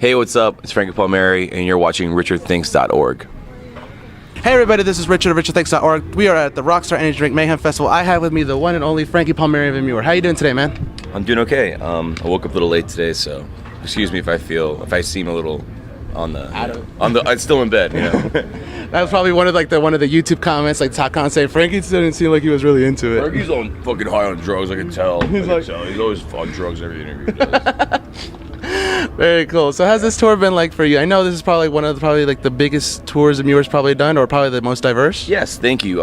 Hey, what's up? It's Frankie Palmeri, and you're watching richardthinks.org. Hey everybody, this is Richard of richardthinks.org. We are at the Rockstar Energy Drink Mayhem Festival. I have with me the one and only Frankie Palmeri of Emmure. How you doing today, man? I'm doing okay. I woke up a little late today, so excuse me if I seem a little it's still in bed, you know. That was probably one of the YouTube comments, like top comments saying Frankie didn't seem like he was really into it. Frankie's on fucking high on drugs, I can tell. He's always on drugs every interview he does. Very cool. So how's this tour been like for you? I know this is probably one of the biggest tours Emmure's probably done, or probably the most diverse. Yes, thank you.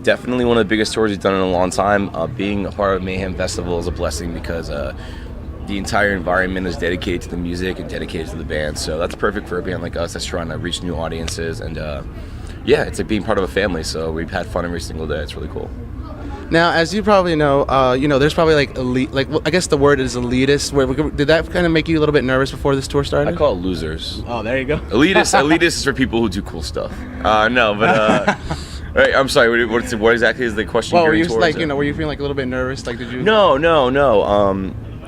Definitely one of the biggest tours we've done in a long time. Being a part of Mayhem Festival is a blessing because the entire environment is dedicated to the music and dedicated to the band. So that's perfect for a band like us that's trying to reach new audiences. And yeah, it's like being part of a family. So we've had fun every single day. It's really cool. Now, as you probably know, there's probably I guess the word is elitist. Did that kind of make you a little bit nervous before this tour started? I call it losers. Oh, there you go. Elitist is for people who do cool stuff. No, but right, I'm sorry. What exactly is the question? Well, were you were you feeling like a little bit nervous? Like, did you? No.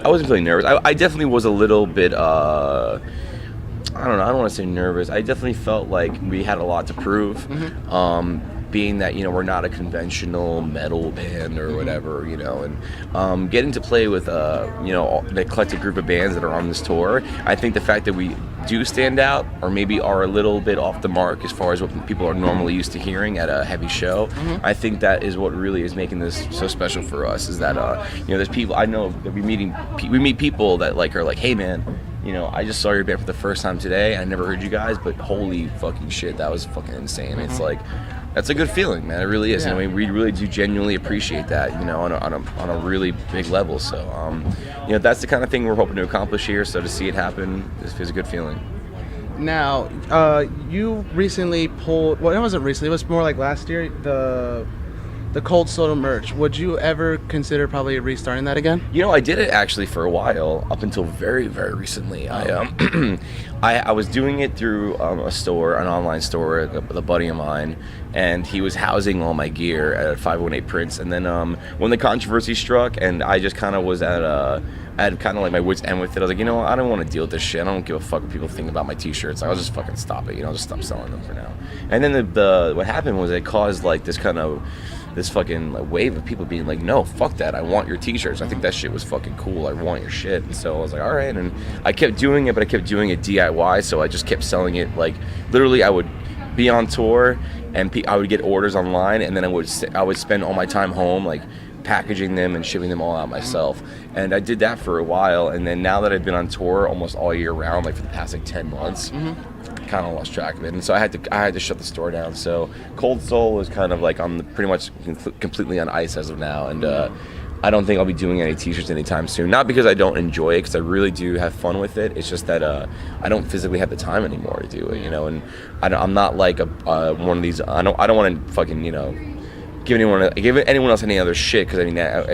I wasn't feeling nervous. I definitely was a little bit. I don't know. I don't want to say nervous. I definitely felt like we had a lot to prove. Mm-hmm. Being that we're not a conventional metal band or whatever, and getting to play with an eclectic group of bands that are on this tour, I think the fact that we do stand out, or maybe are a little bit off the mark as far as what people are normally used to hearing at a heavy show, I think that is what really is making this so special for us. Is that there's people I know that we meet people that are like, hey man, I just saw your band for the first time today. I never heard you guys, but holy fucking shit, that was fucking insane. It's like, that's a good feeling, man. It really is. Yeah. We really do genuinely appreciate that, on a really big level. So, that's the kind of thing we're hoping to accomplish here. So to see it happen is a good feeling. Now, you recently pulled. Well, it wasn't recently. It was more like last year. The Cold Soda merch. Would you ever consider probably restarting that again? I did it actually for a while, up until very, very recently. I was doing it through a store, an online store, with a buddy of mine, and he was housing all my gear at 518 Prince. And then when the controversy struck, and I just kind of was at kind of like my wit's end with it. I was like, I don't want to deal with this shit. I don't give a fuck what people think about my t-shirts. I'll just fucking stop it. I'll just stop selling them for now. And then what happened was it caused like this fucking wave of people being like, no, fuck that. I want your t-shirts. I think that shit was fucking cool. I want your shit. And so I was like, all right. And I kept doing it, but I kept doing it DIY. So I just kept selling it. Like literally I would be on tour and I would get orders online, and then I would spend all my time home like packaging them and shipping them all out myself. And I did that for a while, and then now that I've been on tour almost all year round, like for the past 10 months, kind of lost track of it, and so I had to shut the store down. So Cold Soul is kind of like pretty much completely on ice as of now, and I don't think I'll be doing any t-shirts anytime soon. Not because I don't enjoy it, because I really do have fun with it. It's just that I don't physically have the time anymore to do it, and I'm not like one of these. I don't want to fucking give anyone else any other shit, because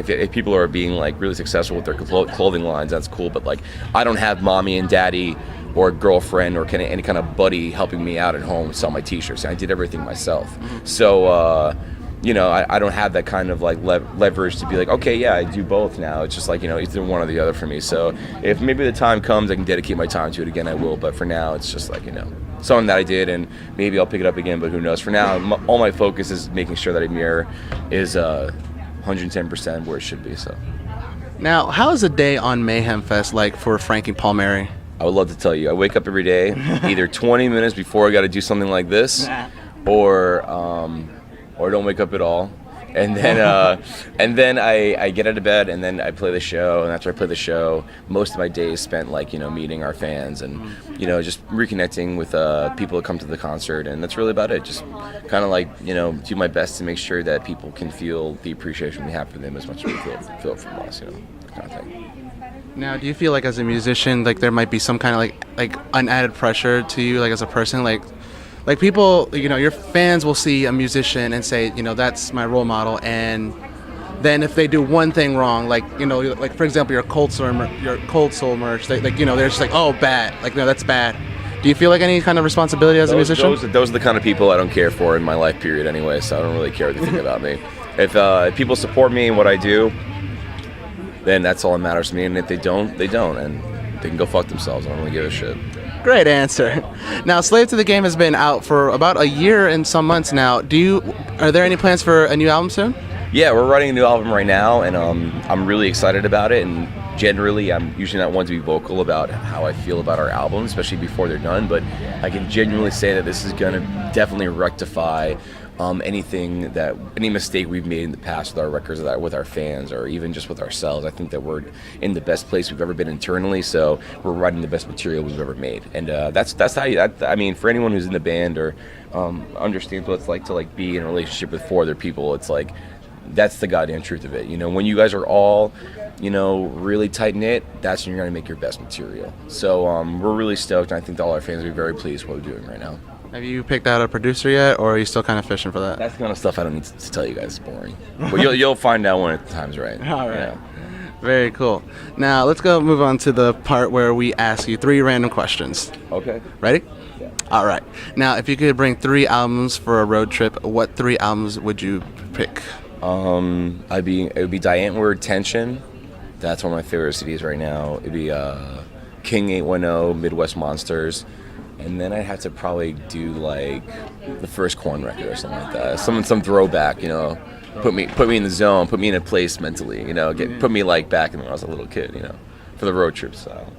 if people are being like really successful with their clothing lines, that's cool, but like I don't have mommy and daddy or a girlfriend or any kind of buddy helping me out at home sell my t-shirts. I did everything myself. So I don't have that kind of like leverage to be like, okay, yeah, I do both now. It's just like, either one or the other for me. So if maybe the time comes I can dedicate my time to it again, I will. But for now, it's just like, something that I did, and maybe I'll pick it up again, but who knows. For now, all my focus is making sure that Emmure is 110% where it should be. So now, how is a day on Mayhem Fest like for Frankie Palmeri? I would love to tell you. I wake up every day either 20 minutes before I got to do something like this, or don't wake up at all. And then I get out of bed, and then I play the show, and after I play the show, most of my day is spent like meeting our fans and just reconnecting with people that come to the concert, and that's really about it. Just kind of like do my best to make sure that people can feel the appreciation we have for them as much as we feel it from us, kind of thing. Now, do you feel like as a musician, like there might be some kind of like unadded pressure to you, like as a person, like people, your fans will see a musician and say, that's my role model, and then if they do one thing wrong, like for example, your Cold Soul merch, they're just like, oh, bad, like, no, that's bad. Do you feel like any kind of responsibility as a musician? Those are the kind of people I don't care for in my life period anyway, so I don't really care what they think about me. If people support me in what I do, then that's all that matters to me, and if they don't, they don't. And they can go fuck themselves. I don't really give a shit. Great answer. Now, Slave to the Game has been out for about a year and some months now. Are there any plans for a new album soon? Yeah, we're writing a new album right now, and I'm really excited about it. And generally, I'm usually not one to be vocal about how I feel about our albums, especially before they're done. But I can genuinely say that this is gonna definitely rectify any mistake we've made in the past with our records, with our fans, or even just with ourselves. I think that we're in the best place we've ever been internally, so we're writing the best material we've ever made. And that's how I mean, for anyone who's in the band or understands what it's like to like be in a relationship with 4 other people, it's like that's the goddamn truth of it. You know, when you guys are all, you know, really tight knit, that's when you're gonna make your best material. So we're really stoked, and I think all our fans will be very pleased with what we're doing right now. Have you picked out a producer yet, or are you still kind of fishing for that? That's the kind of stuff I don't need to tell you guys. It's boring. But you'll find out when the time's right. All right. Yeah. Very cool. Now, let's move on to the part where we ask you 3 random questions. Okay. Ready? Yeah. All right. Now, if you could bring 3 albums for a road trip, what 3 albums would you pick? It would be Emmure, Tension. That's one of my favorite CDs right now. It'd be King 810, Midwest Monsters. And then I'd have to probably do like the first Korn record or something like that. Some throwback, you know. Put me in the zone, put me in a place mentally, you know. Put me like back when I was a little kid, you know, for the road trip style.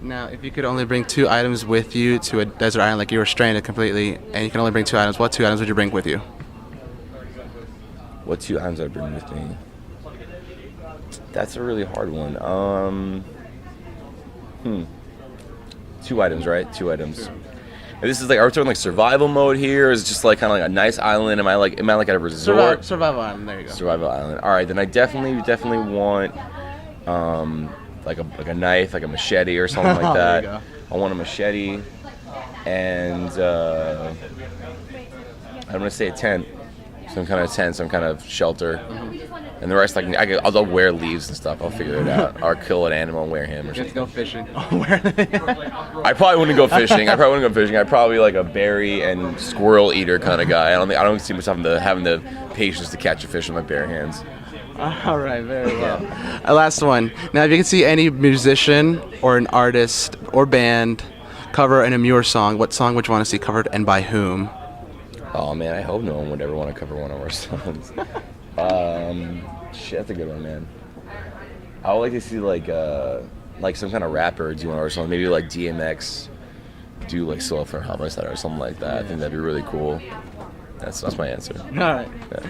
Now, if you could only bring 2 items with you to a desert island, like you were stranded completely, and you can only bring 2 items, what 2 items would you bring with you? What 2 items I'd bring with me? That's a really hard one. 2 items, right? 2 items. And this is like, are we talking like survival mode here? Or is it just like kind of like a nice island? Am I like at a resort? Survival island. There you go. Survival island. All right, then I definitely want like a knife, like a machete or something like that. There you go. I want a machete, and I'm gonna say a tent, some kind of shelter. And the rest, I'll wear leaves and stuff. I'll figure it out. Or kill an animal and wear him or something. Let's go fishing. I probably wouldn't go fishing. I'd probably like a berry and squirrel eater kind of guy. I don't see myself having the patience to catch a fish with my bare hands. All right, very well. Last one. Now, if you can see any musician or an artist or band cover an Emmure song, what song would you want to see covered and by whom? Oh man, I hope no one would ever want to cover one of our songs. Shit, that's a good one, man. I would like to see like some kind of rapper do one or something. Maybe like DMX do like Solo for Homicide or something like that. I think that'd be really cool. That's my answer. All right. Yeah.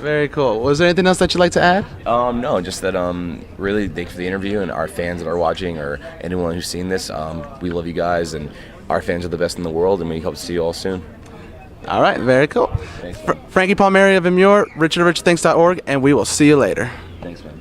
Very cool. Was there anything else that you'd like to add? No, just that really thanks for the interview, and our fans that are watching or anyone who's seen this, we love you guys, and our fans are the best in the world, and we hope to see you all soon. All right, very cool. Thanks. Frankie Palmeri of Emmure, richardrich.org, and we will see you later. Thanks, man.